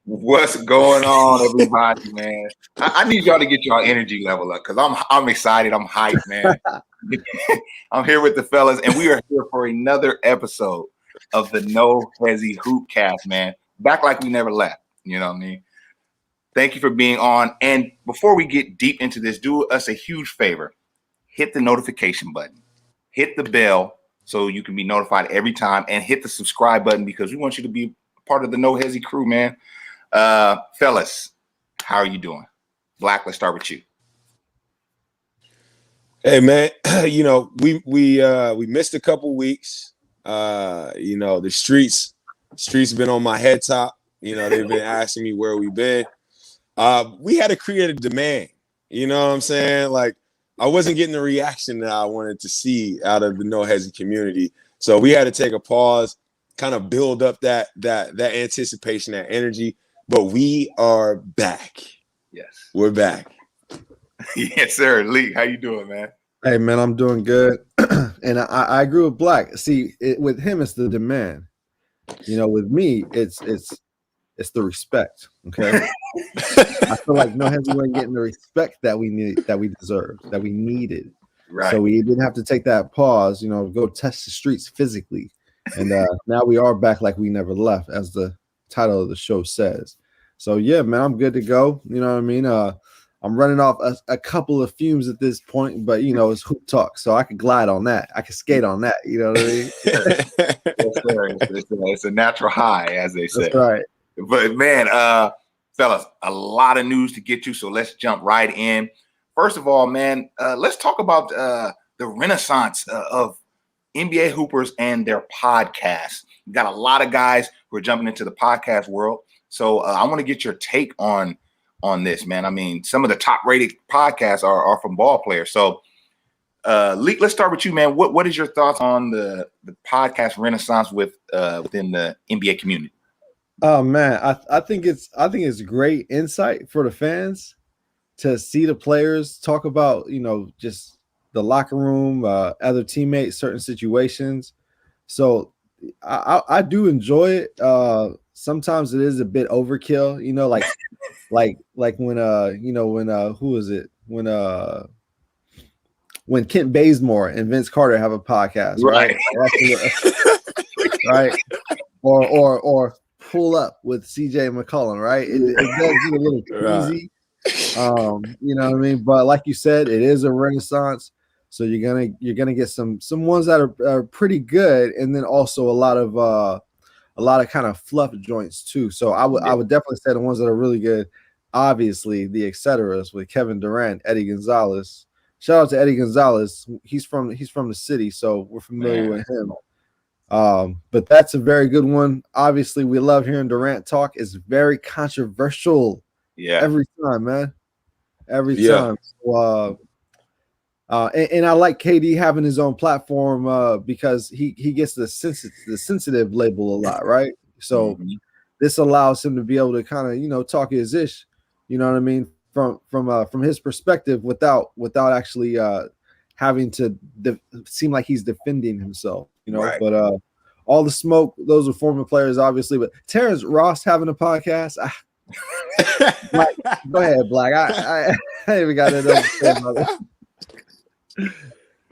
What's going on, everybody, man? I need y'all to get y'all energy level up because I'm excited. I'm hyped, man. I'm here with the fellas, and we are here for another episode of the No Hesi Hoopcast, man. Back like we never left. You know what I mean? Thank you for being on. And before we get deep into this, do us a huge favor. Hit the notification button. Hit the bell so you can be notified every time, and hit the subscribe button because we want you to be part of the No Hesi crew, man. Fellas, how are you doing? Black, let's start with you. Hey man, we missed a couple weeks. The streets been on my head top. They've been asking me where we've been. We had to create a demand. You know what I'm saying? Like, I wasn't getting the reaction that I wanted to see out of the No Hesi community. So we had to take a pause, kind of build up that anticipation, that energy. But we are back. Yes, we're back. Yes, sir. Lee, how you doing, man? Hey, man, I'm doing good. And I agree with Black. See, with him, it's the demand. With me, it's the respect. Okay. I feel like No Hesi wasn't getting the respect that we need, that we deserved, that we needed. Right. So we didn't have to take that pause, go test the streets physically. And now we are back like we never left, as the title of the show says. So yeah, man, I'm good to go. You know what I mean? I'm running off a couple of fumes at this point, but it's hoop talk, so I could glide on that. I could skate on that. You know what I mean? It's a natural high, as they say. That's right. But man, fellas, a lot of news to get to, so let's jump right in. First of all, man, let's talk about the renaissance of NBA hoopers and their podcasts. We got a lot of guys who are jumping into the podcast world, so I want to get your take on this, man. I mean, some of the top-rated podcasts are from ball players. So, Lee, let's start with you, man. What is your thoughts on the podcast renaissance within the NBA community? Oh man, I think it's great insight for the fans to see the players talk about just the locker room, other teammates, certain situations. So I do enjoy it. Sometimes it is a bit overkill, like when who was it when Kent Bazemore and Vince Carter have a podcast, right? Right, or pull up with CJ McCollum, right? It does get a little crazy, you know what I mean? But like you said, it is a renaissance, so you're gonna get some ones that are pretty good, and then also a lot of kind of fluff joints too. So I would definitely say the ones that are really good. Obviously, the etceteras with Kevin Durant, Eddie Gonzalez. Shout out to Eddie Gonzalez. He's from the city, so we're familiar with him. But that's a very good one. Obviously, we love hearing Durant talk. It's very controversial. Yeah. Every time, man. Every time. So, and I like KD having his own platform because he gets the sensitive label a lot, right? So this allows him to be able to kind of talk his ish, you know what I mean, from his perspective without actually having to seem like he's defending himself, Right. But all the smoke, those are former players, obviously. But Terrence Ross having a podcast. Black, go ahead, Black. I even got it.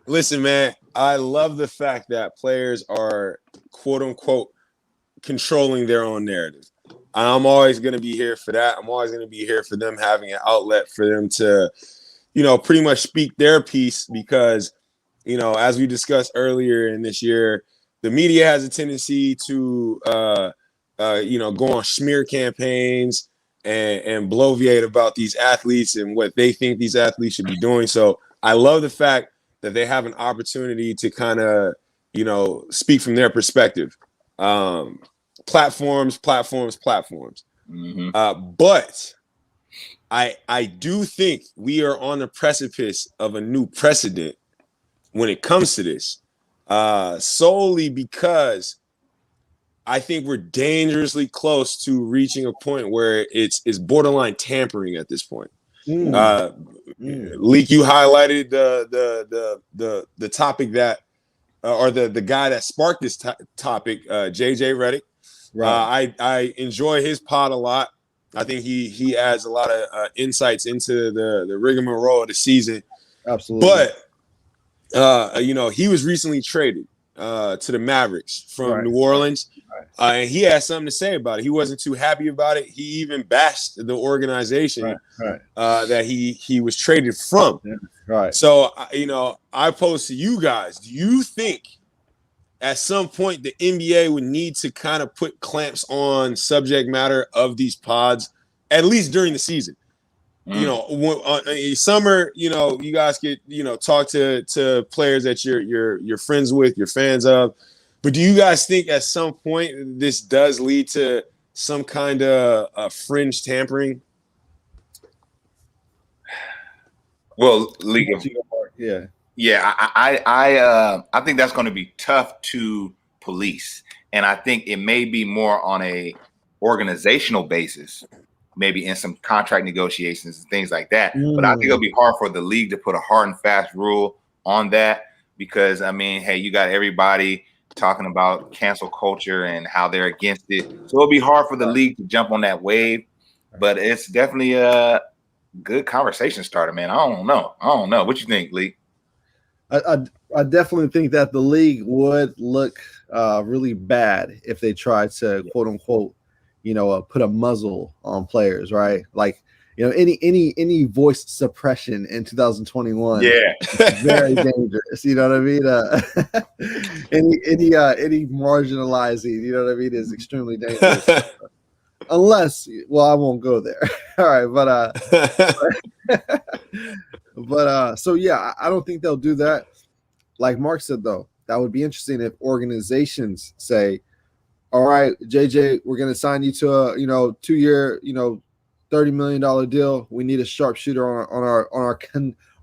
Listen, man, I love the fact that players are quote unquote controlling their own narrative. I'm always going to be here for that. I'm always going to be here for them having an outlet for them to, pretty much speak their piece because, as we discussed earlier in this year, the media has a tendency to, go on smear campaigns and bloviate about these athletes and what they think these athletes should be doing. So I love the fact that they have an opportunity to kind of, speak from their perspective. Platforms. Mm-hmm. But I do think we are on the precipice of a new precedent when it comes to this, solely because I think we're dangerously close to reaching a point where it's borderline tampering at this point. Leak, you highlighted the topic that or the guy that sparked this topic, JJ Redick. Right. I enjoy his pod a lot. I think he adds a lot of insights into the rigmarole of the season. Absolutely. But he was recently traded to the Mavericks from New Orleans. And he had something to say about it. He wasn't too happy about it. He even bashed the organization that he was traded from. Yeah, right. So, I pose to you guys, do you think at some point the NBA would need to kind of put clamps on subject matter of these pods, at least during the season? Summer, you guys get, talk to players that you're friends with, you're fans of. But do you guys think at some point this does lead to some kind of fringe tampering? Well, League of I think that's going to be tough to police, and I think it may be more on a organizational basis, maybe in some contract negotiations and things like that. But I think it'll be hard for the league to put a hard and fast rule on that because, hey, you got everybody talking about cancel culture and how they're against it. So it'll be hard for the league to jump on that wave, but it's definitely a good conversation starter, man. I don't know. What you think, Lee? I definitely think that the league would look really bad if they tried to quote unquote, put a muzzle on players, right? Like, any voice suppression in 2021, very dangerous. You know what I mean? Any marginalizing, is extremely dangerous. Unless, well, I won't go there. All right, but so yeah, I don't think they'll do that. Like Mark said, though, that would be interesting if organizations say, all right, JJ, we're going to sign you to a 2-year, $30 million deal. We need a sharpshooter on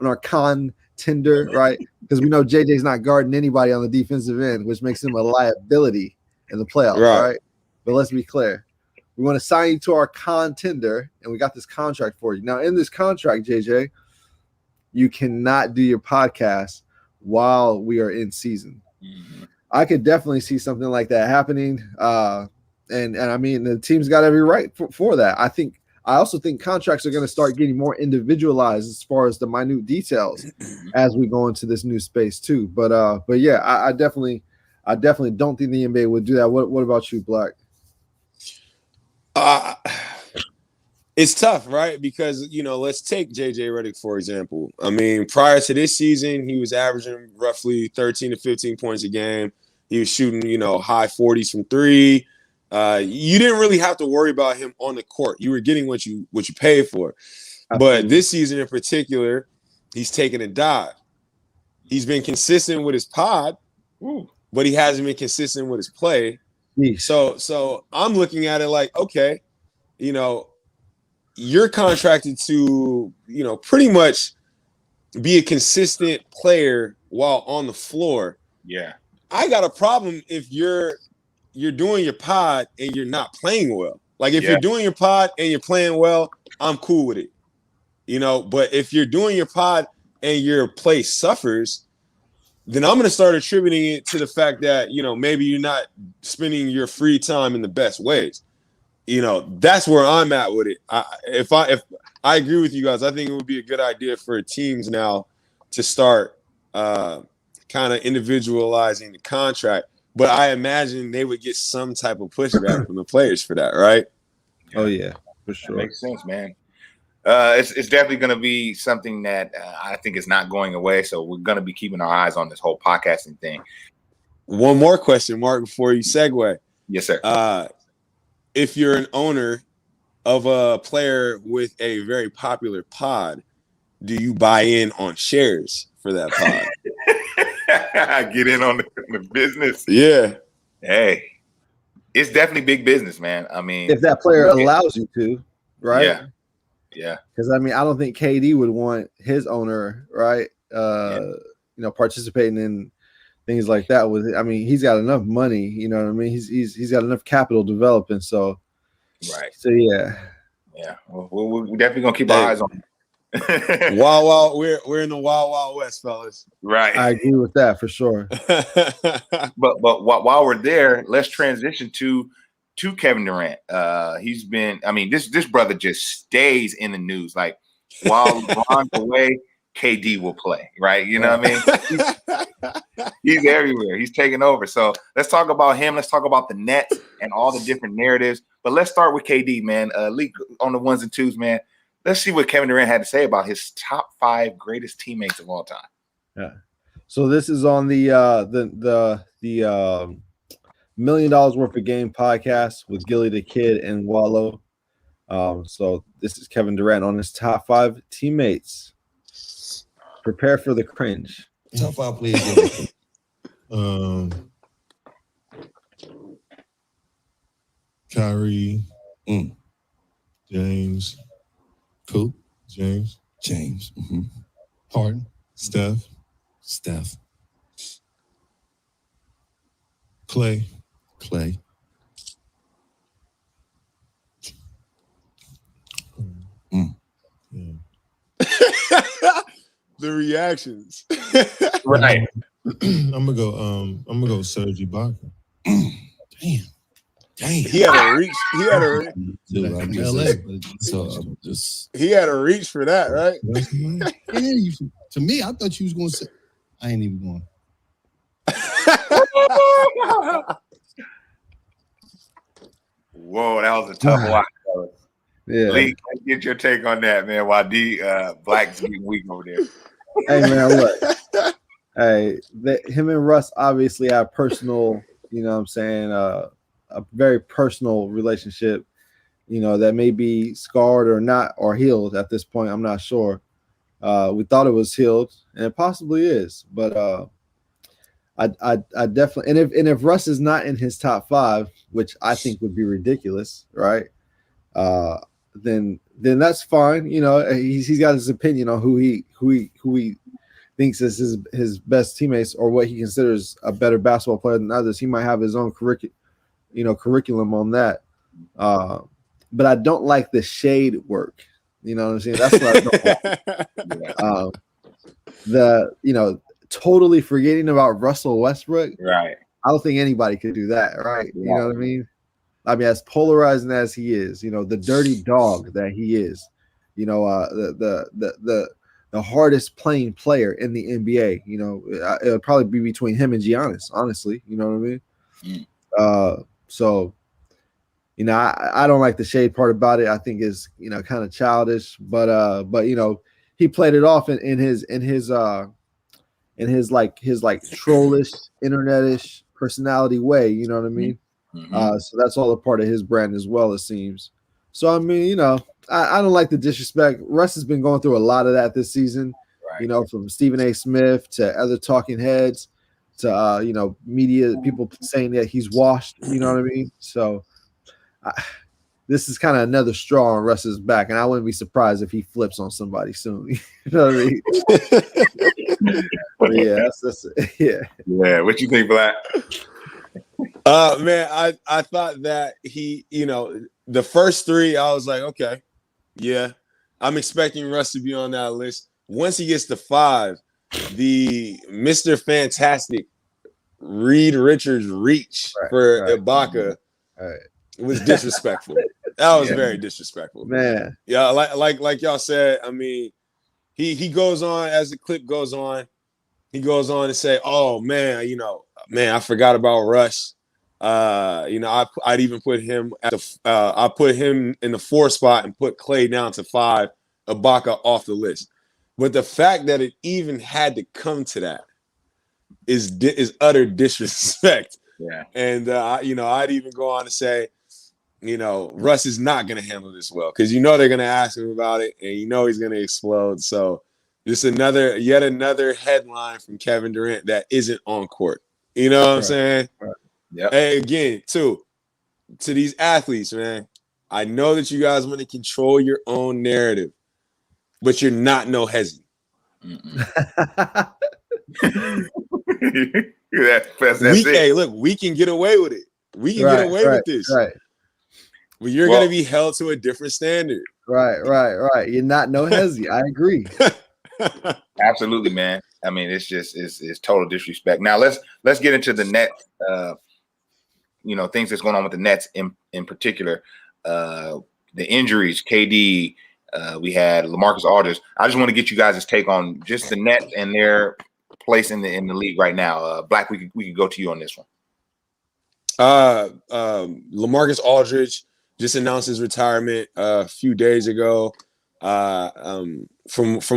our contender, right? Because we know JJ's not guarding anybody on the defensive end, which makes him a liability in the playoffs, right? But let's be clear. We want to sign you to our contender, and we got this contract for you. Now, in this contract, JJ, you cannot do your podcast while we are in season. Mm-hmm. I could definitely see something like that happening. And I mean, the team's got every right for that. I also think contracts are going to start getting more individualized as far as the minute details as we go into this new space too. But yeah, I definitely don't think the NBA would do that. What about you, Black? It's tough, right? Because, let's take JJ Redick, for example. I mean, prior to this season, he was averaging roughly 13 to 15 points a game. He was shooting, high 40s from three. You didn't really have to worry about him on the court. You were getting what you paid for. Absolutely. But this season in particular, he's taken a dive. He's been consistent with his pod, but he hasn't been consistent with his play. So I'm looking at it like, okay, you're contracted to, pretty much be a consistent player while on the floor. Yeah. I got a problem if you're doing your pod and you're not playing well. Like if you're doing your pod and you're playing well, I'm cool with it. But if you're doing your pod and your play suffers, then I'm going to start attributing it to the fact that, maybe you're not spending your free time in the best ways. That's where I'm at with it. If I agree with you guys, I think it would be a good idea for teams now to start kind of individualizing the contract. But I imagine they would get some type of pushback from the players for that, right? Oh yeah, for sure. That makes sense, man. It's definitely going to be something that I think is not going away. So we're going to be keeping our eyes on this whole podcasting thing. One more question, Mark, before you segue. Yes, sir. If you're an owner of a player with a very popular pod, do you buy in on shares for that pod? Get in on the business. Yeah. Hey, it's definitely big business, man. I mean, if that player allows you to, right? Yeah. Because I don't think KD would want his owner, right? Participating in things like that with it. I mean, he's got enough money, you know what I mean? He's got enough capital developing. So, right. So yeah. Well, we're definitely gonna keep our eyes on it. Wow, we're in the wild west, fellas. Right. I agree with that for sure. But while we're there, let's transition to to Kevin Durant. He's been, I mean, this brother just stays in the news. Like while LeBron's away, KD will play, right? You know what I mean? He's everywhere. He's taking over. So let's talk about him. Let's talk about the Nets and all the different narratives. But let's start with KD, man. Leak on the ones and twos, man. Let's see what Kevin Durant had to say about his top 5 greatest teammates of all time. Yeah. So this is on the $1 million worth of game podcast with Gilly the Kid and Wallow. So this is Kevin Durant on his top 5 teammates. Prepare for the cringe. Top 5 players. Kyrie, James, Cool. James, Mm-hmm. Harden, Steph, Clay, yeah. The reactions. Right. I'm gonna go Serge Ibaka. Damn. He had a reach. Dude, I'm He had a reach for that, right? Yeah, to me, I thought you was going to say. I ain't even going. Whoa, that was a tough watch. Yeah. Lee, get your take on that, man. While Black's getting weak over there. Hey man, look. Him and Russ obviously have personal, you know what I'm saying, a very personal relationship, you know, that may be scarred or not or healed at this point. I'm not sure. We thought it was healed, and it possibly is, but I definitely and if Russ is not in his top 5, which I think would be ridiculous, right? Then that's fine. You know, he's got his opinion on who he thinks is his best teammates or what he considers a better basketball player than others. He might have his own curriculum on that. But I don't like the shade work. You know what I'm saying? That's what I don't like. Totally forgetting about Russell Westbrook. Right. I don't think anybody could do that, right? You know what I mean? I mean, as polarizing as he is, you know, the dirty dog that he is, you know, the hardest playing player in the NBA, you know, it would probably be between him and Giannis, honestly. You know what I mean? So, you know, I don't like the shade part about it. I think it's, you know, kind of childish, but you know, he played it off in his trollish, internetish personality way. You know what I mean? Mm-hmm. So that's all a part of his brand as well, it seems. So I mean, you know, I don't like the disrespect. Russ has been going through a lot of that this season. Right. You know, from Stephen A. Smith to other talking heads to you know, media people saying that he's washed. You know what I mean? So this is kind of another straw on Russ's back, and I wouldn't be surprised if he flips on somebody soon. You know what I mean? Yeah, that's yeah. Yeah, what you think, Black? Man, I thought that he, you know, the first 3, I was like, okay, yeah, I'm expecting Russ to be on that list. Once he gets to 5, the Mr. Fantastic Reed Richards reach for Ibaka was disrespectful. That was very disrespectful, man. Yeah, like y'all said. I mean, he goes on as the clip goes on. He goes on to say, "Oh man, you know, man, I forgot about Russ. You know, I'd even put him at the I put him in the 4 spot and put Clay down to 5, Ibaka off the list. But the fact that it even had to come to that is utter disrespect. Yeah. And you know, I'd even go on to say, you know, Russ is not going to handle this well because you know they're going to ask him about it, and you know he's going to explode. So just yet another headline from Kevin Durant that isn't on court. You know what I'm saying? Right. Yeah. Hey, again, to these athletes, man, I know that you guys want to control your own narrative, but you're not no Hesi. That's it. Hey, look, we can get away with it. We can get away with this. Right. But you're going to be held to a different standard. Right. You're not no Hesi. I agree. Absolutely, man. I mean, it's just it's total disrespect. Now let's get into the Nets things that's going on with the Nets in particular, the injuries, KD, we had LaMarcus Aldridge. I just want to get you guys' take on just the Nets and their place in the league right now. Black, we could go to you on this one. LaMarcus Aldridge just announced his retirement a few days ago. From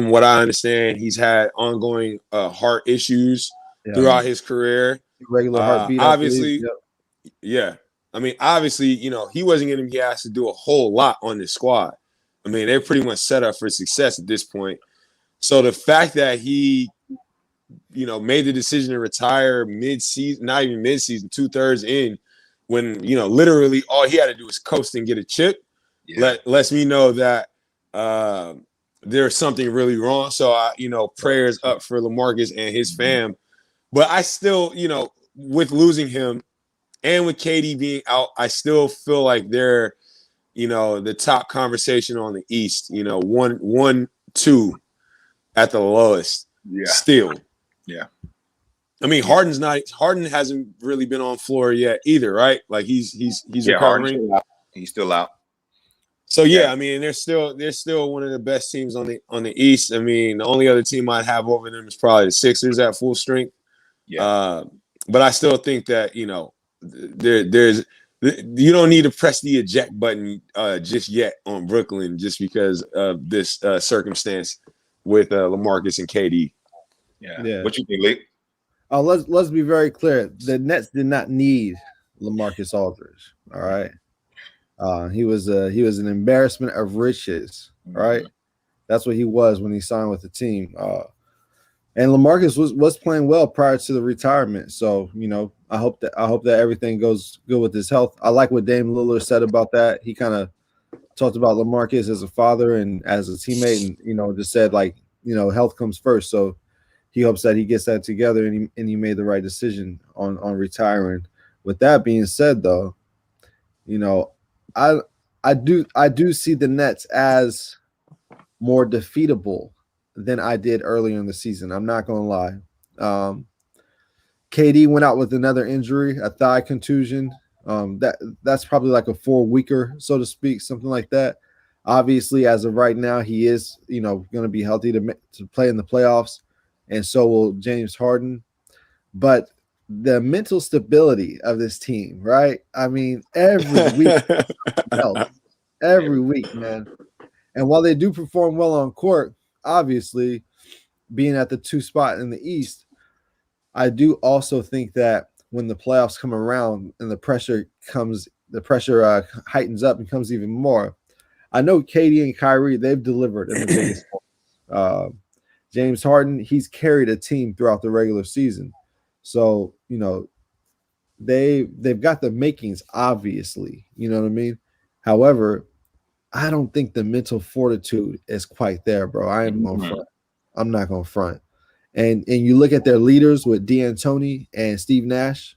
what I understand, he's had ongoing heart issues throughout his career. Regular heartbeat, obviously. Yep. Yeah. I mean, obviously, he wasn't going to be asked to do a whole lot on this squad. I mean, they're pretty much set up for success at this point. So the fact that he, made the decision to retire mid-season, not even mid-season, 2/3 in, when, literally all he had to do was coast and get a chip, lets me know that there's something really wrong. So, prayers up for LaMarcus and his fam. But I still, with losing him and with KD being out, I still feel like they're, the top conversation on the East, 1-2 at the lowest. Yeah. Still. Yeah. I mean, Harden hasn't really been on floor yet either, right? Like he's recovering. He's still out. So I mean, they're still one of the best teams on the East. I mean, the only other team I'd have over them is probably the Sixers at full strength. Yeah. But I still think that, there's you don't need to press the eject button just yet on Brooklyn just because of this circumstance with LaMarcus and KD. Yeah. What you think, Lee? Let's be very clear. The Nets did not need LaMarcus Aldridge. All right. He was an embarrassment of riches. All right. That's what he was when he signed with the team. And LaMarcus was playing well prior to the retirement. So, I hope that everything goes good with his health. I like what Dame Lillard said about that. He kind of talked about LaMarcus as a father and as a teammate, and just said health comes first. So he hopes that he gets that together and he made the right decision on retiring. With that being said, though, I do see the Nets as more defeatable than I did earlier in the season. I'm not gonna lie. KD went out with another injury, a thigh contusion. That's probably like a 4-weeker, so to speak, something like that. Obviously, as of right now, he is going to be healthy to play in the playoffs, and so will James Harden. But the mental stability of this team, right? I mean, every week, man. And while they do perform well on court, obviously, being at the 2 spot in the East, I do also think that when the playoffs come around and the pressure heightens up and comes even more. I know KD and Kyrie, they've delivered in the biggest moments. James Harden, he's carried a team throughout the regular season. So, they've got the makings, obviously. You know what I mean? However, I don't think the mental fortitude is quite there, bro. I am going to front. I'm not going to front. And you look at their leaders with D'Antoni and Steve Nash,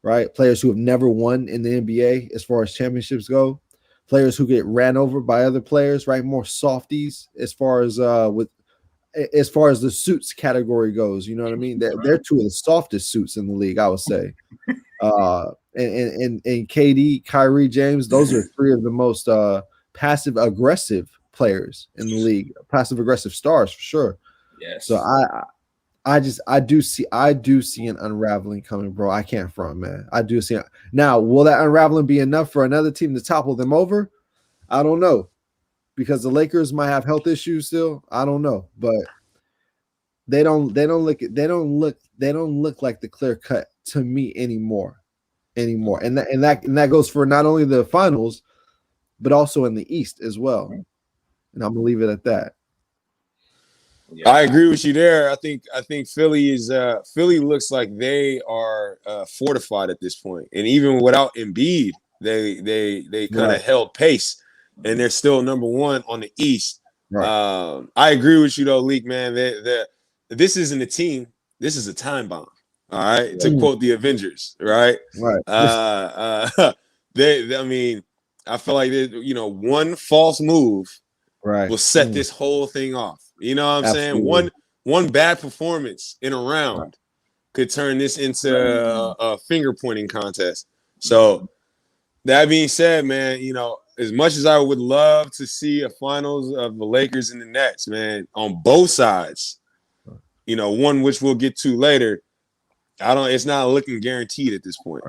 right? Players who have never won in the NBA as far as championships go. Players who get ran over by other players, right? More softies as far as the suits category goes. You know what I mean? They're 2 of the softest suits in the league, I would say. And KD, Kyrie, James, those are 3 of the most passive aggressive players in the league. Passive aggressive stars for sure. Yes. So I do see an unraveling coming, bro. I can't front, man. I do see it. Now, will that unraveling be enough for another team to topple them over? I don't know, because the Lakers might have health issues still. I don't know, but they don't look like the clear cut to me anymore. And that goes for not only the finals, but also in the East as well. And I'm gonna leave it at that. Yeah. I agree with you there. I think Philly looks like they are fortified at this point, and even without Embiid, they kind of held pace, and they're still number 1 on the East. Right. I agree with you though, Leak, man. This isn't a team. This is a time bomb. All right, to quote the Avengers, right? Right. I mean, I feel like one false move will set this whole thing off. You know what I'm saying? One bad performance in a round could turn this into a finger pointing contest. So that being said, man, as much as I would love to see a finals of the Lakers and the Nets, man, on both sides, one which we'll get to later, it's not looking guaranteed at this point.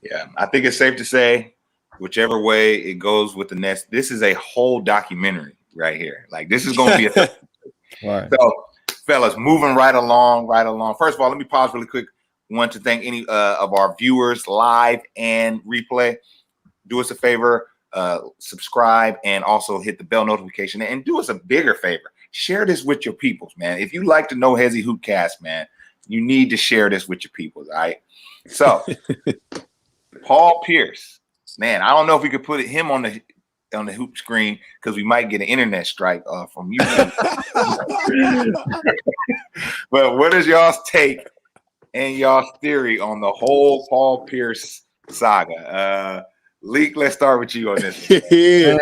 Yeah, I think it's safe to say, whichever way it goes with the Nets, this is a whole documentary right here. Like, this is going to be a Right. So, fellas, moving right along. First of all, let me pause really quick. Want to thank any of our viewers live and replay. Do us a favor, subscribe, and also hit the bell notification. And do us a bigger favor. Share this with your peoples, man. If you like to know Hesi Hoopcast, man, you need to share this with your peoples, all right? So, Paul Pierce, man, I don't know if we could put him on the hoop screen because we might get an internet strike from YouTube. But what is y'all's take and y'all's theory on the whole Paul Pierce saga? Leak, let's start with you on this one. Man,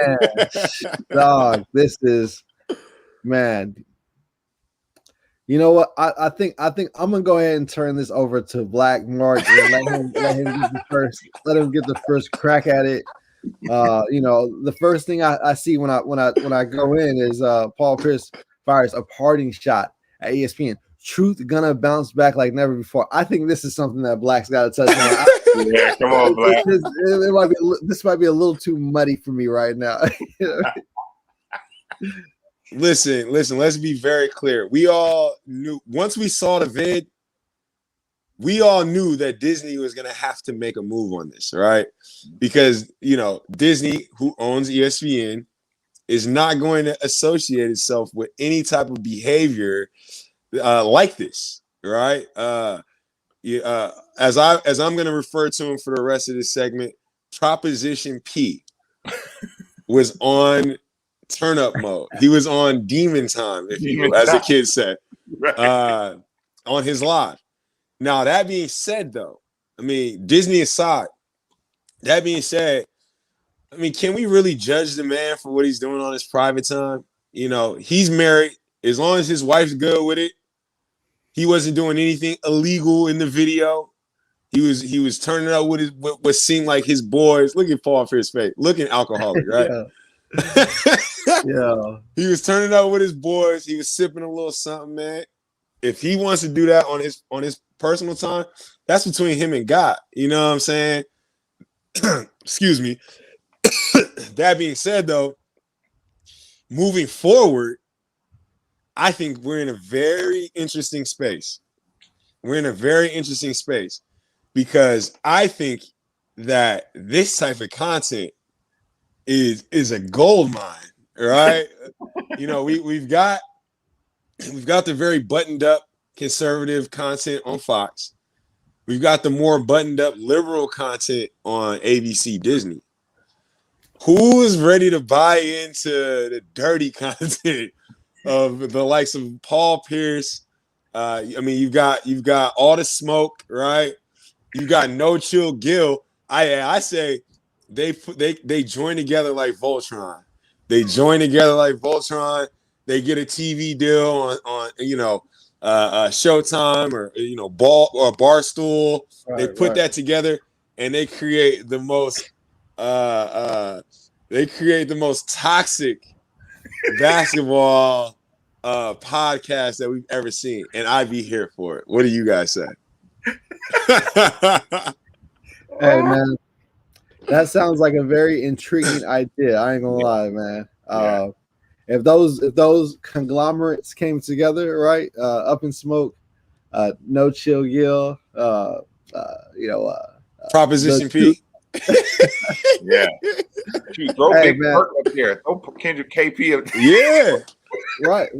dog, this is, man. You know what? I think I'm gonna go ahead and turn this over to Black Mark and let him get the first crack at it. The first thing I see when I go in is Paul Pierce fires a parting shot at ESPN. Truth gonna bounce back like never before. I think this is something that Black's got to touch on. Yeah, come on, Black. This might be a little too muddy for me right now. Listen, let's be very clear. We all knew once we saw the vid, we all knew that Disney was going to have to make a move on this, right? Because, Disney, who owns ESPN, is not going to associate itself with any type of behavior like this, right? As I'm going to refer to him for the rest of this segment, Proposition P was on turn up mode. He was on demon time, if you will, as the kids said, on his live. Now, that being said, though, Disney aside, that being said, can we really judge the man for what he's doing on his private time? He's married. As long as his wife's good with it, he wasn't doing anything illegal in the video. He was turning up with what seemed like his boys. Look at Paul Pierce's face. Looking alcoholic, right? Yeah. Yeah. He was turning up with his boys. He was sipping a little something, man. If he wants to do that on his personal time, that's between him and God. You know what I'm saying? Excuse me. That being said, though, moving forward, I think we're in a very interesting space. Because I think that this type of content is a gold mine, right? We've got the very buttoned up conservative content on Fox. We've got the more buttoned up liberal content on ABC Disney. Who is ready to buy into the dirty content of the likes of Paul Pierce? You've got All the Smoke, right? You got No Chill Gil. I say they join together like Voltron. They get a TV deal on Showtime or Ball or Barstool. Right, they put that together and they create the most toxic basketball podcast that we've ever seen, and I'd be here for it. What do you guys say? Hey man, that sounds like a very intriguing idea. I ain't gonna lie, man. If those conglomerates came together, right? Up in Smoke, No Chill Gil, Proposition P. Yeah. Shoot, throw Big Perk up there. Throw Kendrick KP up there. Yeah. Right.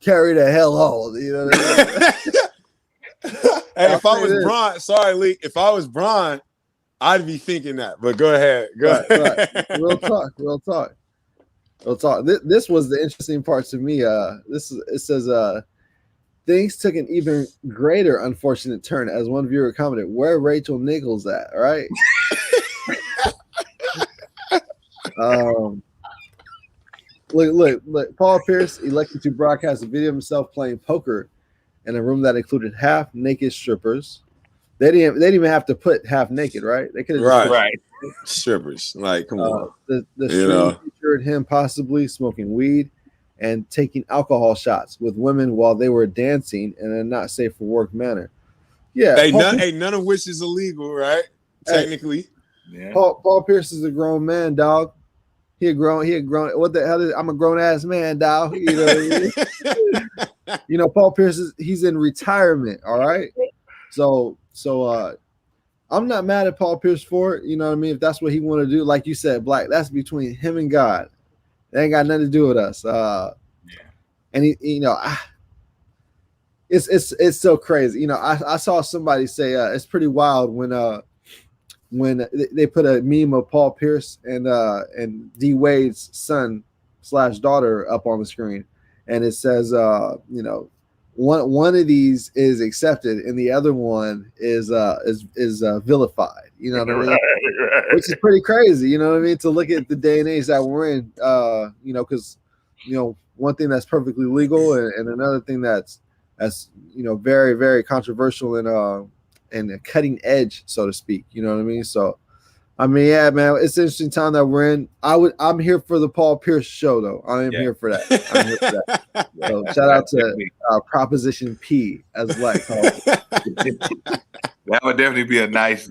Carry the hell on. You know what I mean? Hey, if I was Bron, sorry, Lee. If I was Bron, I'd be thinking that. But go ahead. Right. Real talk. This was the interesting part to me. It says things took an even greater unfortunate turn as one viewer commented, "Where Rachel Nichols at?" Right. Look. Paul Pierce elected to broadcast a video of himself playing poker in a room that included half naked strippers. They didn't even have to put half naked, right? They could have just right. Strippers. Like, come on. The stream featured him possibly smoking weed and taking alcohol shots with women while they were dancing in a not safe for work manner. Yeah. None of which is illegal, right? Technically. Yeah. Paul Pierce is a grown man, dog. He a grown. What the hell I'm a grown ass man, dog. You know what I mean? Paul Pierce he's in retirement. All right. So I'm not mad at Paul Pierce for it. You know what I mean? If that's what he want to do, like you said, Black, that's between him and God. That ain't got nothing to do with us. And it's so crazy. I saw somebody say it's pretty wild when they put a meme of Paul Pierce and D Wade's son/daughter up on the screen, and it says one of these is accepted and the other one is vilified. You know what I mean? Right. Which is pretty crazy. You know what I mean? To look at the day and age that we're in, because one thing that's perfectly legal and another thing that's very, very controversial and a cutting edge, so to speak. You know what I mean? So, I mean, yeah, man, it's an interesting time that we're in. I'm here for the Paul Pierce show, though. I am here for that. I'm here for that. So, shout out to Proposition P, as Black calls it. That would definitely be a nice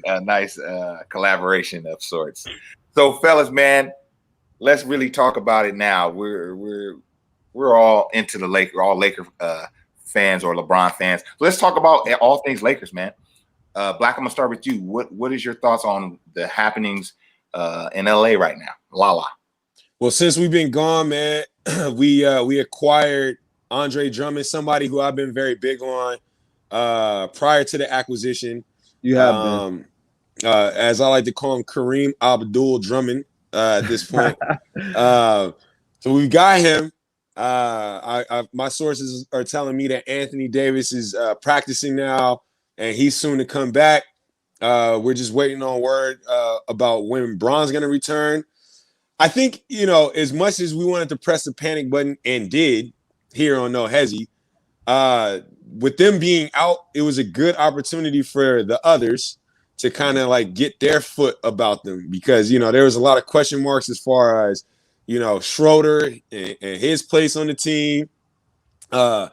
collaboration of sorts. So, fellas, man, let's really talk about it now. We're all into the Lakers, all Laker fans or LeBron fans. So let's talk about all things Lakers, man. Black, I'm gonna start with you. What is your thoughts on the happenings in LA right now? Lala. Well, since we've been gone, man, we acquired Andre Drummond, somebody who I've been very big on prior to the acquisition. You have been. As I like to call him, Kareem Abdul Drummond at this point. So we got him. My sources are telling me that Anthony Davis is practicing now, and he's soon to come back. We're just waiting on word about when Bron's going to return. I think, as much as we wanted to press the panic button and did here on No Hesi, with them being out, it was a good opportunity for the others to kind of like get their foot about them because, there was a lot of question marks as far as, Schroeder and his place on the team, Kyle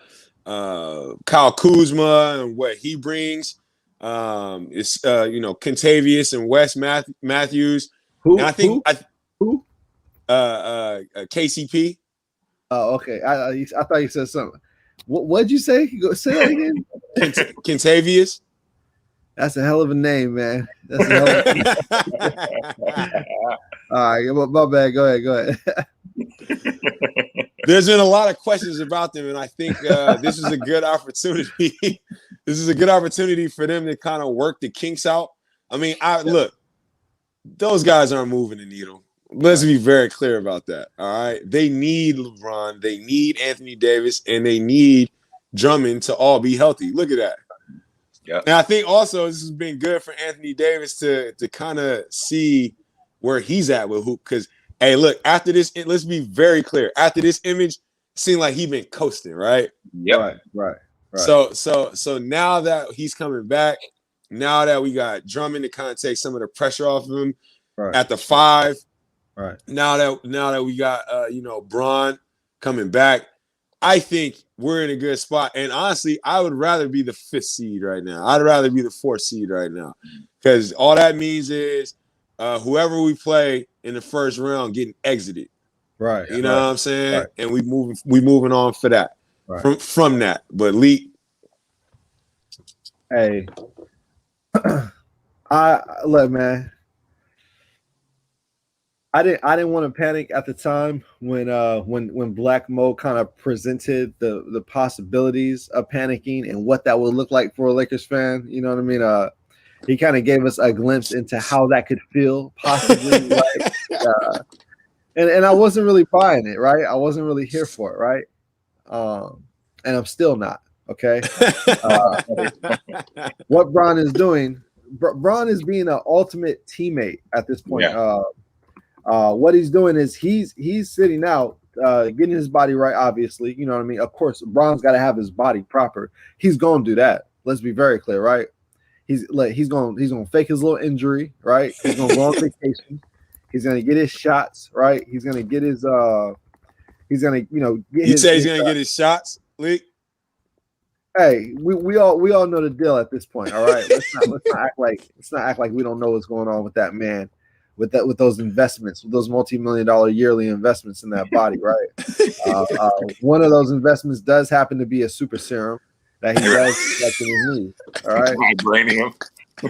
Kuzma and what he brings. It's Kentavious and Wes Matthews. Who? And I think Who? KCP. Oh, okay. I thought you said something. What'd you say? Say that again. Kentavious. That's a hell of a name, man. That's a hell of a name. All right, my bad. Go ahead. There's been a lot of questions about them, and I think this is a good opportunity. This is a good opportunity for them to kind of work the kinks out. I mean, look, those guys aren't moving the needle. Let's be very clear about that. All right, they need LeBron, they need Anthony Davis, and they need Drummond to all be healthy. Look at that. Yeah. And I think also this has been good for Anthony Davis to kind of see where he's at with hoop. Because, hey, look, after this, let's be very clear. After this image, it seemed like he's been coasting, right? Yep. Right. So now that he's coming back, now that we got Drummond to kind of take some of the pressure off of him at the 5. Right. Now that we got Bron coming back, I think we're in a good spot. And honestly, I would rather be the 5th seed right now. I'd rather be the 4th seed right now. Because all that means is whoever we play in the first round getting exited. Right. You know what I'm saying? Right. And we moving on for that. Right. From that. But Lee. Hey. Look, man. I didn't want to panic at the time when Black Mo kind of presented the possibilities of panicking and what that would look like for a Lakers fan. You know what I mean? He kind of gave us a glimpse into how that could feel possibly. And I wasn't really buying it, right? I wasn't really here for it, right? And I'm still not. Okay. What Bron is doing, Bron is being an ultimate teammate at this point. Yeah. What he's doing is he's sitting out, getting his body right, obviously. You know what I mean? Of course, Bron's got to have his body proper. He's going to do that. Let's be very clear, right? he's gonna fake his little injury, right? He's gonna go on vacation. He's gonna get his shots, right? He's gonna get his he's gonna get You his. say he's gonna get his shots, Leak? Hey, we all know the deal at this point. All right, let's not act like we don't know what's going on with that man, with those investments, with those multi-million-dollar yearly investments in that body. Right. One of those investments does happen to be a super serum that he does like in his knee. All right. Vibranium. We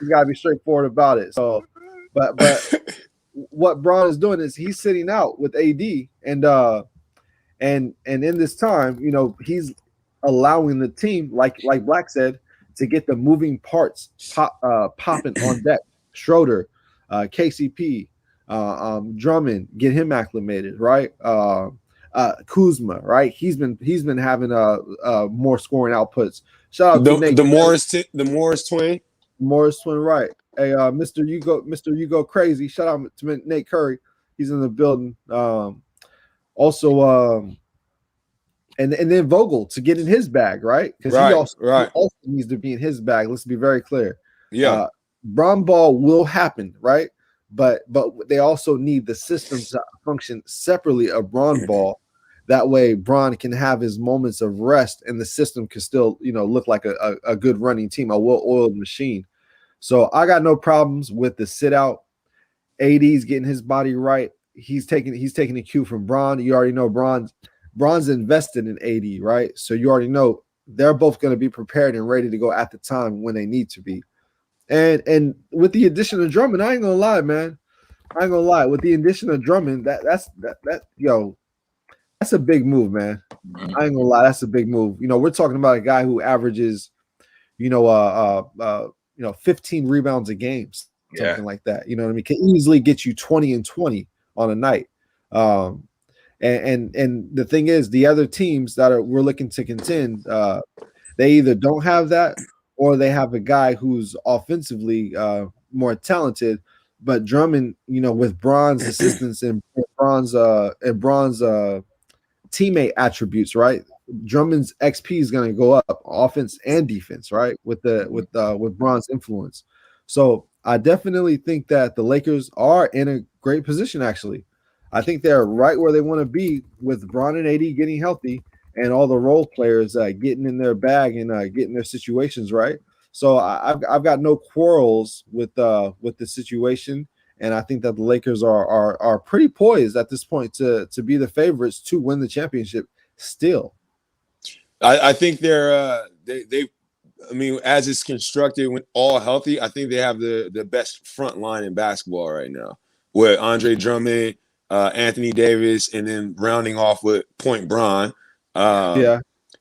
gotta be straightforward about it. So, but what Braun is doing is he's sitting out with AD and in this time, he's allowing the team, like Black said, to get the moving parts popping on deck. Schroeder, KCP, Drummond, get him acclimated, right? Kuzma, right? He's been having more scoring outputs. Shout out to Nate, the Morris twin. Morris twin, right? Hey, Mr. You go crazy. Shout out to Nate Curry. He's in the building. Also, and then Vogel to get in his bag, right? Because he also needs to be in his bag. Let's be very clear. Yeah, Braun ball will happen, right? But they also need the system to function separately of Braun ball. That way, Braun can have his moments of rest, and the system can still, look like a good running team, a well-oiled machine. So I got no problems with the sit out. AD's getting his body right. He's taking a cue from Braun. You already know Braun's invested in AD, right? So you already know they're both going to be prepared and ready to go at the time when they need to be. And with the addition of Drummond, I ain't gonna lie, man. I ain't gonna lie. With the addition of Drummond, that's a big move, man. I ain't gonna lie, that's a big move. We're talking about a guy who averages, 15 rebounds a game, something like that. You know what I mean? Can easily get you 20 and 20 on a night. And the thing is, the other teams that we're looking to contend, they either don't have that or they have a guy who's offensively more talented. But Drummond, with Braun's assistance and Braun's teammate attributes, right? Drummond's XP is going to go up, offense and defense, right? With Braun's influence. So I definitely think that the Lakers are in a great position. Actually, I think they're right where they want to be with Braun and AD getting healthy and all the role players getting in their bag and getting their situations right. So I've got no quarrels with the situation, and I think that the Lakers are pretty poised at this point to be the favorites to win the championship. Still, I think they're they. I mean, as it's constructed, when all healthy, I think they have the best front line in basketball right now with Andre Drummond, Anthony Davis, and then rounding off with Point Braun.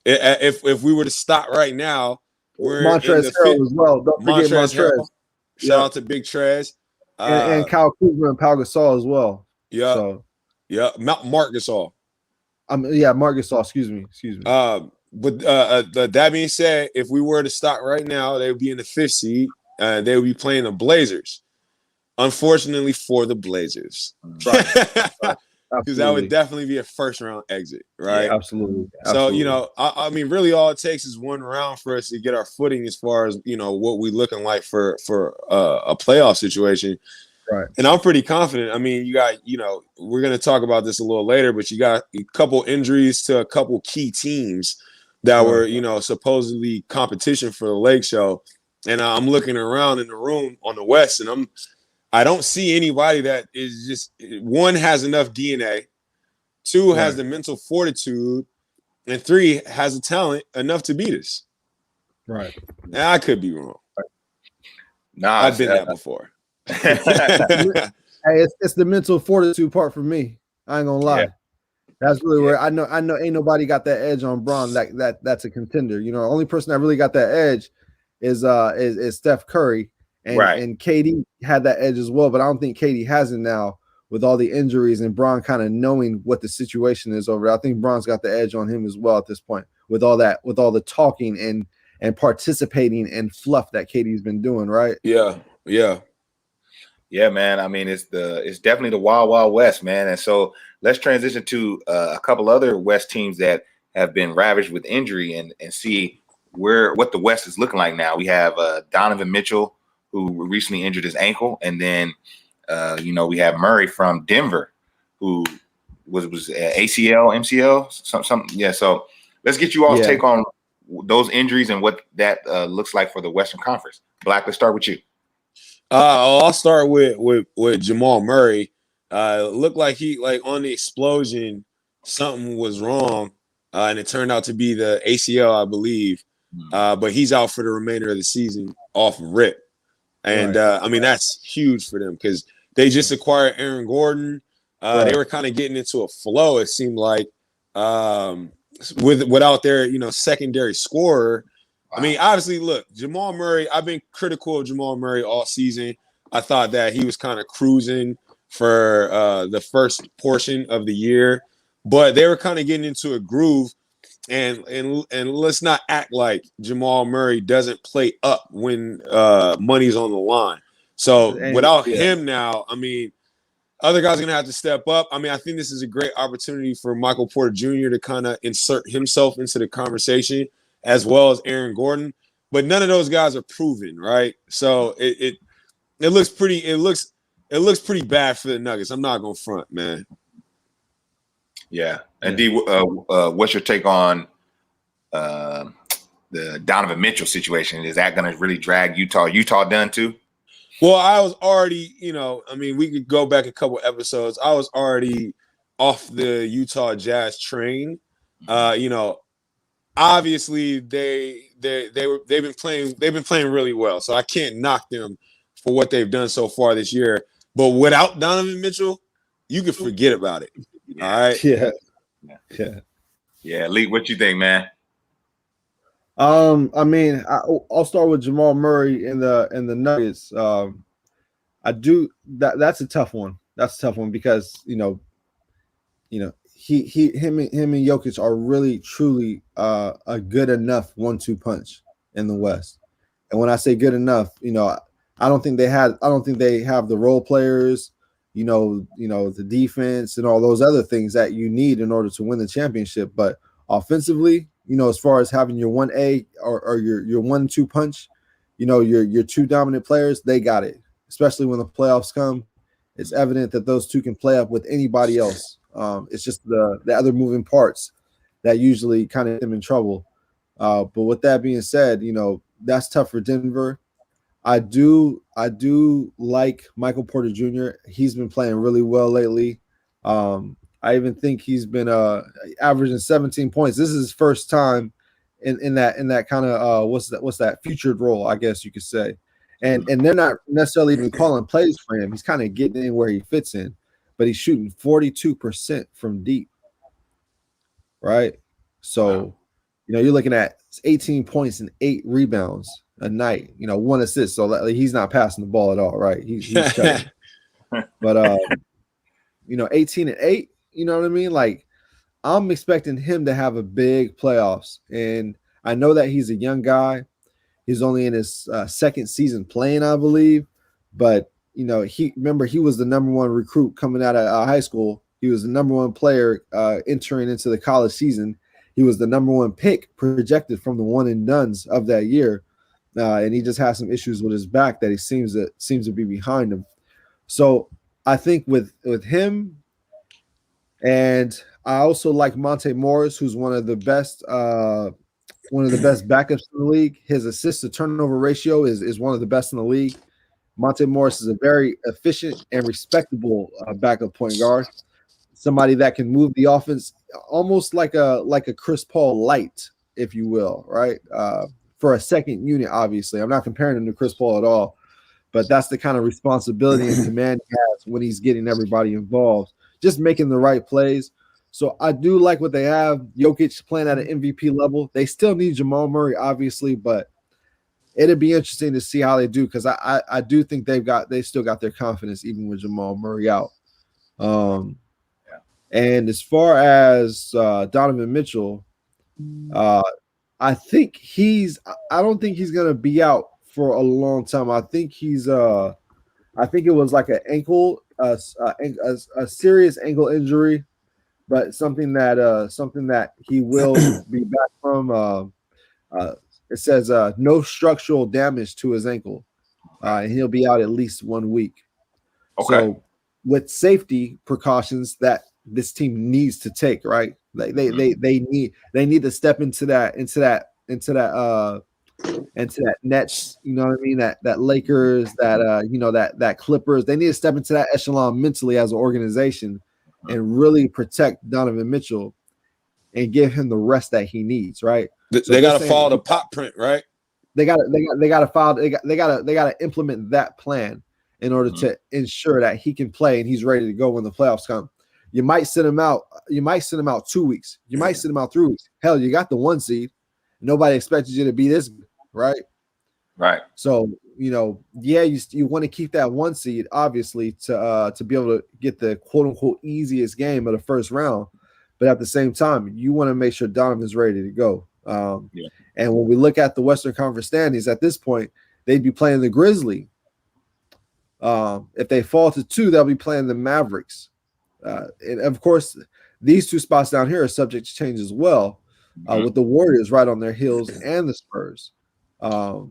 If we were to stop right now, we're Montrezl in the Harrell as well. Don't forget Montrezl. Shout out to Big Trez. And Kyle Kuzma and Pau Gasol as well. Yeah. So, Marc Gasol. Marc Gasol. Excuse me. But that being said, if we were to stop right now, they would be in the 5th seed. They would be playing the Blazers. Unfortunately for the Blazers. Right. Because that would definitely be a first-round exit, right? Yeah, absolutely. So, I mean, really all it takes is one round for us to get our footing as far as, what we're looking like for a playoff situation. Right. And I'm pretty confident. I mean, you got, we're going to talk about this a little later, but you got a couple injuries to a couple key teams that were, supposedly competition for the Lake Show. And I'm looking around in the room on the West, and I don't see anybody that is just, one, has enough DNA, two, has the mental fortitude, and three, has the talent enough to beat us. Right. And I could be wrong. Nah, I've been that before. Hey, it's the mental fortitude part for me. I ain't gonna lie. Yeah. That's really where I know ain't nobody got that edge on Braun. That's a contender. Only person that really got that edge is Steph Curry. And KD had that edge as well, but I don't think KD has it now with all the injuries and Braun kind of knowing what the situation is over there. I think Braun's got the edge on him as well at this point with all the talking and participating in fluff that KD's been doing, right? Yeah, man. I mean, it's definitely the wild, wild west, man. And so let's transition to a couple other West teams that have been ravaged with injury and see what the West is looking like now. We have Donovan Mitchell, who recently injured his ankle, and then we have Murray from Denver, who was ACL, MCL, something. Yeah. So let's get you all's take on those injuries and what that looks like for the Western Conference. Black, let's start with you. I'll start with Jamal Murray. Looked like he on the explosion, something was wrong, and it turned out to be the ACL, I believe. But he's out for the remainder of the season off rip, and I mean that's huge for them because they just acquired Aaron Gordon. They were kind of getting into a flow. It seemed like without their secondary scorer. I mean, obviously, look, Jamal Murray, I've been critical of Jamal Murray all season. I thought that he was kind of cruising for the first portion of the year, but they were kind of getting into a groove. And let's not act like Jamal Murray doesn't play up when money's on the line. So without him now, I mean, other guys are going to have to step up. I mean, I think this is a great opportunity for Michael Porter Jr. to kind of insert himself into the conversation, as well as Aaron Gordon, but none of those guys are proven, right? So it looks pretty pretty bad for the Nuggets. I'm not gonna front, man. Yeah, and D, what's your take on the Donovan Mitchell situation? Is that going to really drag Utah? Utah done too? Well, I was already, I mean, we could go back a couple episodes. I was already off the Utah Jazz train. Obviously they've been playing really well, so I can't knock them for what they've done so far this year. But without Donovan Mitchell, you can forget about it. All right. Yeah. Lee, what you think, man? I mean, I'll start with Jamal Murray in the Nuggets. I do that's a tough one. That's a tough one because him and Jokic are really truly a good enough 1-2 punch in the West. And when I say good enough, I don't think they have the role players, the defense and all those other things that you need in order to win the championship. But offensively, as far as having your 1A or your 1-2 punch, your two dominant players, they got it. Especially when the playoffs come, it's evident that those two can play up with anybody else. It's just the other moving parts that usually kind of get them in trouble. But with that being said, that's tough for Denver. I do like Michael Porter Jr. He's been playing really well lately. I even think he's been averaging 17 points. This is his first time in that kind of what's that featured role, I guess you could say. And they're not necessarily even calling plays for him. He's kind of getting in where he fits in, but he's shooting 42% from deep. Right? So, you're looking at 18 points and 8 rebounds a night, 1 assist. So he's not passing the ball at all, right? He's cutting. But 18 and 8, you know what I mean? Like, I'm expecting him to have a big playoffs. And I know that he's a young guy. He's only in his second season playing, I believe. But, he was the number 1 recruit coming out of high school. He was the number 1 player entering into the college season. He was the number 1 pick projected from the one and dones of that year. And he just has some issues with his back that he seems to be behind him. So I think with him, and I also like Monte Morris, who's one of the best backups in the league. His assist to turnover ratio is one of the best in the league. Monte Morris is a very efficient and respectable backup point guard. Somebody that can move the offense almost like a Chris Paul light, if you will, right? For a second unit, obviously. I'm not comparing him to Chris Paul at all, but that's the kind of responsibility and command he has when he's getting everybody involved, just making the right plays. So I do like what they have. Jokic playing at an MVP level. They still need Jamal Murray, obviously, but it'd be interesting to see how they do because I do think they still got their confidence even with Jamal Murray out. And as far as Donovan Mitchell, I don't think he's gonna be out for a long time. I think I think it was like an ankle, a serious ankle injury, but something that he will be back from it says no structural damage to his ankle, and he'll be out at least 1 week. Okay. So with safety precautions that this team needs to take, right? They need to step into that Nets, you know what I mean? That Lakers, that Clippers. They need to step into that echelon mentally as an organization and really protect Donovan Mitchell and give him the rest that he needs, right? They got to follow the pop print, right? They got to implement that plan in order to ensure that he can play and he's ready to go when the playoffs come. You might send him out. You might send him out 2 weeks. You might send him out 3 weeks. Hell, you got the 1 seed. Nobody expected you to be this good, right? Right. So, you want to keep that 1 seed, obviously, to be able to get the quote unquote easiest game of the first round. But at the same time, you want to make sure Donovan's ready to go. And when we look at the Western Conference standings at this point, they'd be playing the Grizzlies. If they fall to 2, they'll be playing the Mavericks. And of course, these 2 spots down here are subject to change as well, with the Warriors right on their heels and the Spurs. And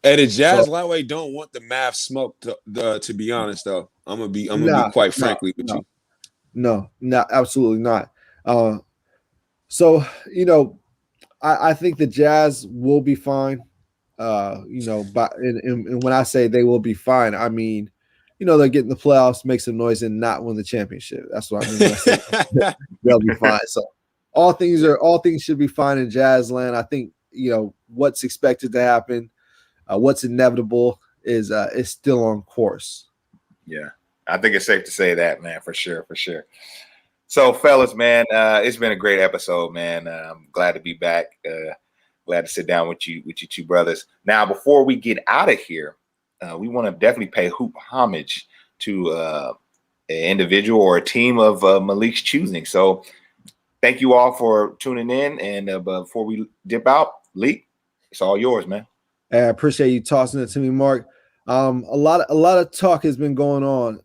the Jazz lightweight don't want the Mavs smoke. To be honest, though, I'm gonna be quite frankly with you. No, absolutely not. I think the Jazz will be fine. But when I say they will be fine, I mean, they'll get in the playoffs, make some noise, and not win the championship. That's what I mean. When I say they'll be fine. So all things should be fine in Jazz land. I think what's expected to happen, what's inevitable is still on course. Yeah, I think it's safe to say that, man, for sure. So, fellas, man, it's been a great episode, man. I'm glad to be back. Glad to sit down with you 2 brothers. Now, before we get out of here, we want to definitely pay hoop homage to an individual or a team of Malik's choosing. So, thank you all for tuning in. And before we dip out, Leak, it's all yours, man. I appreciate you tossing it to me, Mark. A lot of talk has been going on.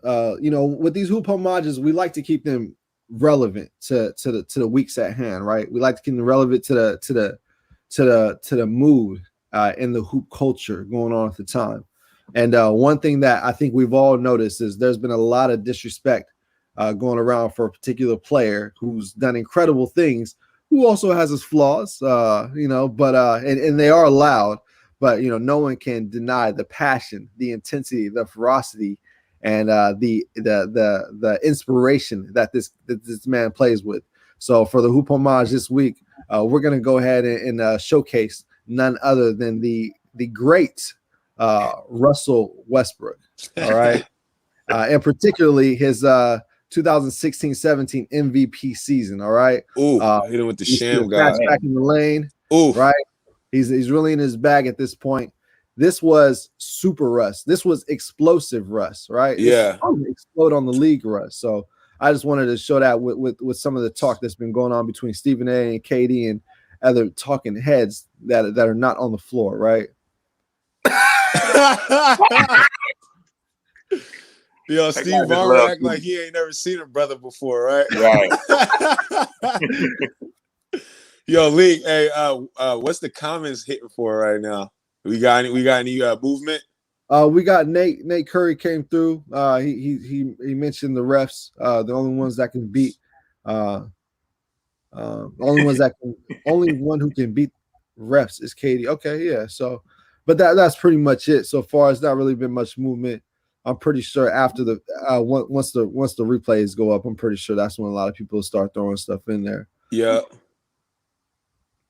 With these hoop homages, we like to keep them relevant to the weeks at hand, right? We like to keep them relevant to the mood in the hoop culture going on at the time. And one thing that I think we've all noticed is there's been a lot of disrespect going around for a particular player who's done incredible things, who also has his flaws, but they are loud. But no one can deny the passion, the intensity, the ferocity, and the inspiration that this man plays with. So for the hoop homage this week, we're gonna go ahead and showcase none other than the great Russell Westbrook. All right, and particularly his 2016-17 MVP season. All right, hit him with the sham guy back in the lane. Right, he's really in his bag at this point. This was super Russ. This was explosive Russ, right? Yeah, explode on the league Russ. So I just wanted to show that with some of the talk that's been going on between Stephen A. and KD and other talking heads that are not on the floor, right? Yo, Steve Ballmer act like he ain't never seen a brother before, right? Right. Yo, Lee, hey, what's the comments hitting for right now? We got any movement? We got Nate Curry came through. He mentioned the refs, the only ones that can beat only one who can beat refs is KD. Okay, yeah. So, but that's pretty much it so far. It's not really been much movement. I'm pretty sure after the once the replays go up, I'm pretty sure that's when a lot of people start throwing stuff in there. Yeah,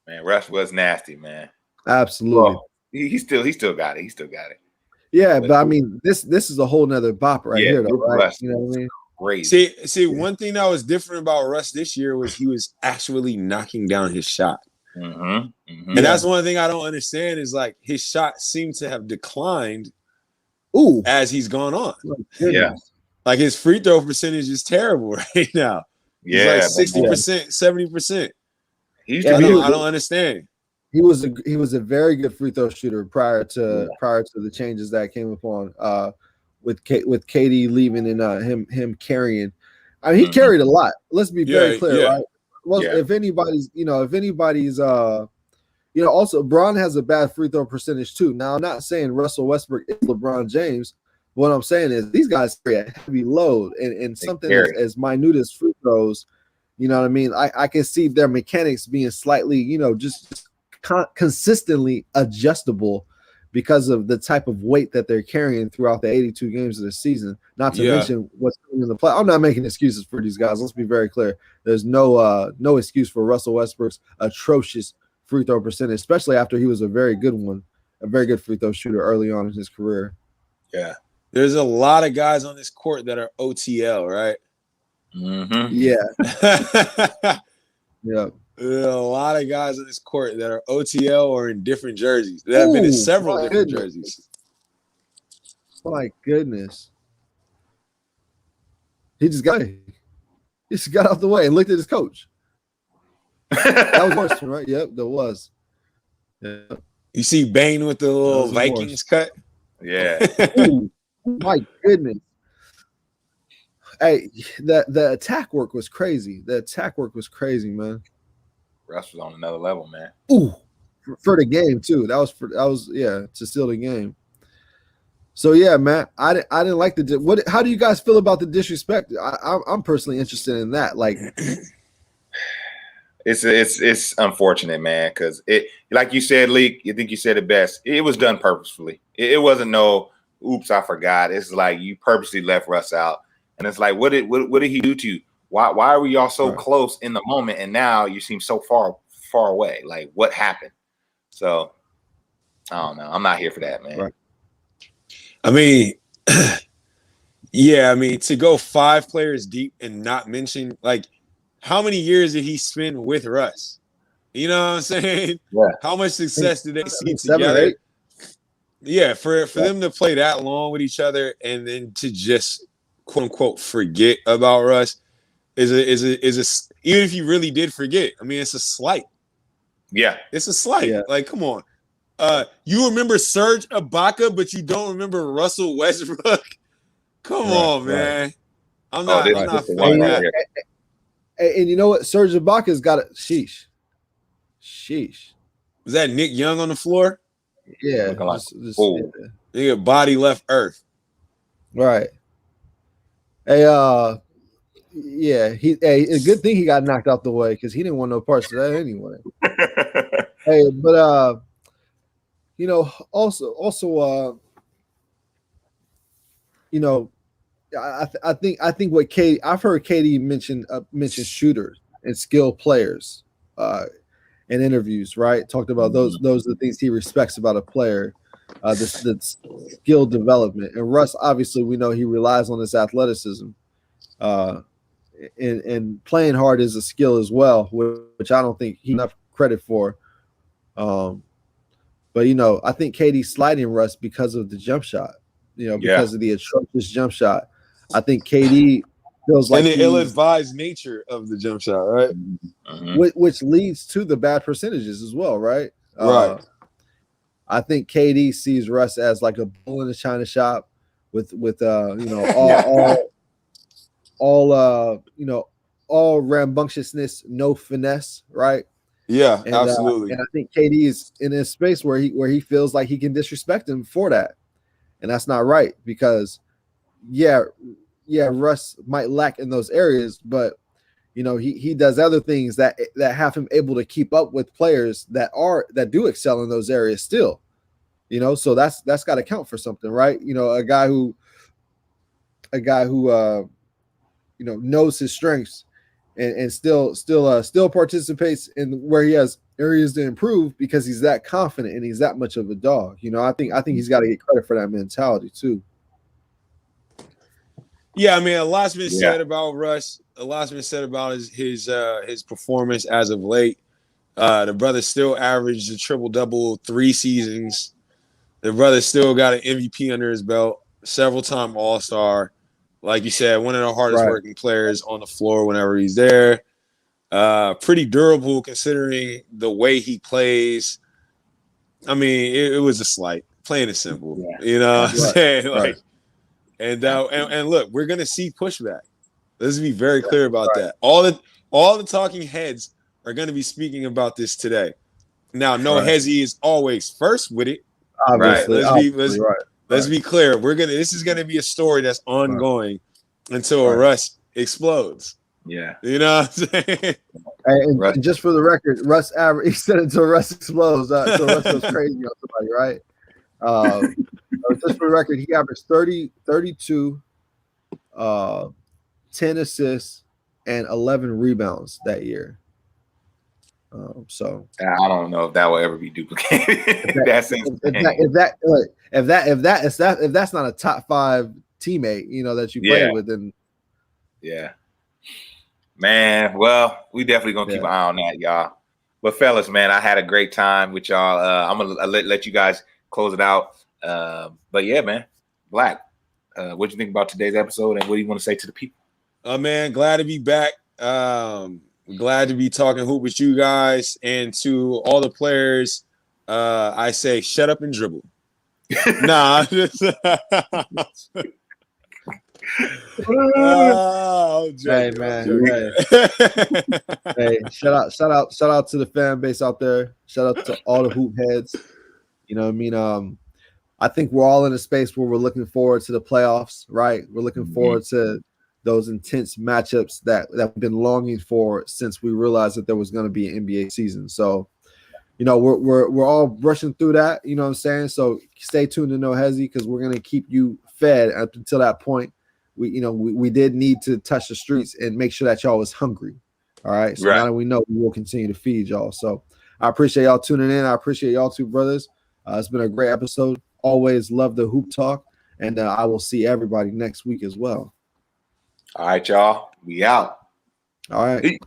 man, refs was nasty, man. Absolutely. Well, he still got it. He still got it. Yeah, but I mean, this is a whole nother bop right here, though, right? You know what I mean? Crazy. See, one thing that was different about Russ this year was he was actually knocking down his shot. And that's one thing I don't understand is like his shot seemed to have declined as he's gone on. Yeah. Like his free throw percentage is terrible right now. Yeah. He's like 60%, 70%. I don't understand. He was a very good free throw shooter prior to the changes that came upon with KD leaving and him carrying. I mean, he carried a lot. Let's be very clear, right? Well, if anybody's also Bron has a bad free throw percentage too. Now, I'm not saying Russell Westbrook is LeBron James. What I'm saying is these guys carry a heavy load, and something as minute as free throws, you know what I mean? I can see their mechanics being slightly, just consistently adjustable because of the type of weight that they're carrying throughout the 82 games of the season. Not to mention what's in the play. I'm not making excuses for these guys. Let's be very clear. There's no excuse for Russell Westbrook's atrocious free throw percentage, especially after he was a very good free throw shooter early on in his career. Yeah. There's a lot of guys on this court that are OTL, right? Mm-hmm. Yeah. Yeah. There's a lot of guys on this court that are OTL or in different jerseys. There have been in several different jerseys. My goodness. He just got out the way and looked at his coach. That was worse, right? Yep, there was. Yeah. You see Bane with the little Vikings cut? Yeah. Ooh, my goodness. Hey, the attack work was crazy. Man. Russ was on another level, man. Ooh, for the game too. That was to steal the game. So yeah, man, I didn't like how do you guys feel about the disrespect? I'm personally interested in that. Like, it's unfortunate, man, because it, like you said, Leak. I think you said it best. It was done purposefully. It wasn't no oops, I forgot. It's like you purposely left Russ out, and it's like what did he do to you? Why were y'all so close in the moment, and now you seem so far away? Like, what happened? So I don't know. I'm not here for that, man. Right. I mean, yeah, I mean, to go 5 players deep and not mention, like, how many years did he spend with Russ? You know what I'm saying? Yeah. How much success did they see 7 or together? 8. Yeah, for them to play that long with each other and then to just quote unquote forget about Russ is a even if you really did forget, I mean, it's a slight. Yeah, it's a slight. Yeah. Like, come on. You remember Serge Ibaka, but you don't remember Russell Westbrook. Come on, man. I'm not feeling that. And you know what? Serge Ibaka's got it. Sheesh. Was that Nick Young on the floor? Yeah. Nigga, body left earth. Right. Hey, yeah. A good thing he got knocked out the way because he didn't want no parts of that anyway. Hey, but also, I think what I've heard Katie mention shooters and skilled players in interviews, right? Talked about those are the things he respects about a player, the skill development. And Russ, obviously, we know he relies on his athleticism, and playing hard is a skill as well, which I don't think he enough credit for. But I think Katie's sliding Russ because of the jump shot, because of the atrocious jump shot. I think KD feels like the ill-advised nature of the jump shot, right? Which leads to the bad percentages as well, right? Right. I think KD sees Russ as like a bull in a china shop with all rambunctiousness, no finesse, right? Yeah, absolutely. And I think KD is in a space where he feels like he can disrespect him for that, and that's not right because, Russ might lack in those areas, but he does other things that have him able to keep up with players that do excel in those areas still. So that's got to count for something, right? A guy who knows his strengths and still participates in where he has areas to improve because he's that confident and he's that much of a dog. I think he's got to get credit for that mentality too. Yeah, I mean, a lot's been said about Russ. A lot's been said about his performance as of late. The brother still averaged a triple-double 3 seasons. The brother still got an MVP under his belt, several-time All-Star. Like you said, one of the hardest working players on the floor whenever he's there. Pretty durable considering the way he plays. I mean, it was a slight. Plain and simple. Yeah. You know what I'm saying? Like, and look, we're gonna see pushback. Let's be very clear about that. All the talking heads are gonna be speaking about this today. Now, no, Right. Hesi is always first with it. Obviously, Let's be clear. This is gonna be a story that's ongoing until Russ explodes. Yeah. You know what I'm saying? And just for the record, Russ he said it until Russ explodes. So Russ goes crazy on somebody, right? Just for the record, he averaged 32, 10 assists, and 11 rebounds that year. So I don't know if that will ever be duplicated. If that's not a top 5 teammate, that you play with, then man. Well, we definitely gonna keep an eye on that, y'all. But fellas, man, I had a great time with y'all. I'm gonna let you guys close it out. But yeah, man, Black, what do you think about today's episode, and what do you want to say to the people? Man, glad to be back. Glad to be talking hoop with you guys, and to all the players. I say, shut up and dribble. Nah, just hey man, hey, shout out to the fan base out there. Shout out to all the hoop heads. You know what I mean? I think we're all in a space where we're looking forward to the playoffs, right? We're looking forward to those intense matchups that we've been longing for since we realized that there was going to be an NBA season. So, we're all rushing through that. You know what I'm saying? So stay tuned to No Hesi, because we're going to keep you fed up until that point. We did need to touch the streets and make sure that y'all was hungry. All right. So now that we know, we will continue to feed y'all. So I appreciate y'all tuning in. I appreciate y'all two brothers. It's been a great episode. Always love the hoop talk. And I will see everybody next week as well. All right, y'all. We out. All right.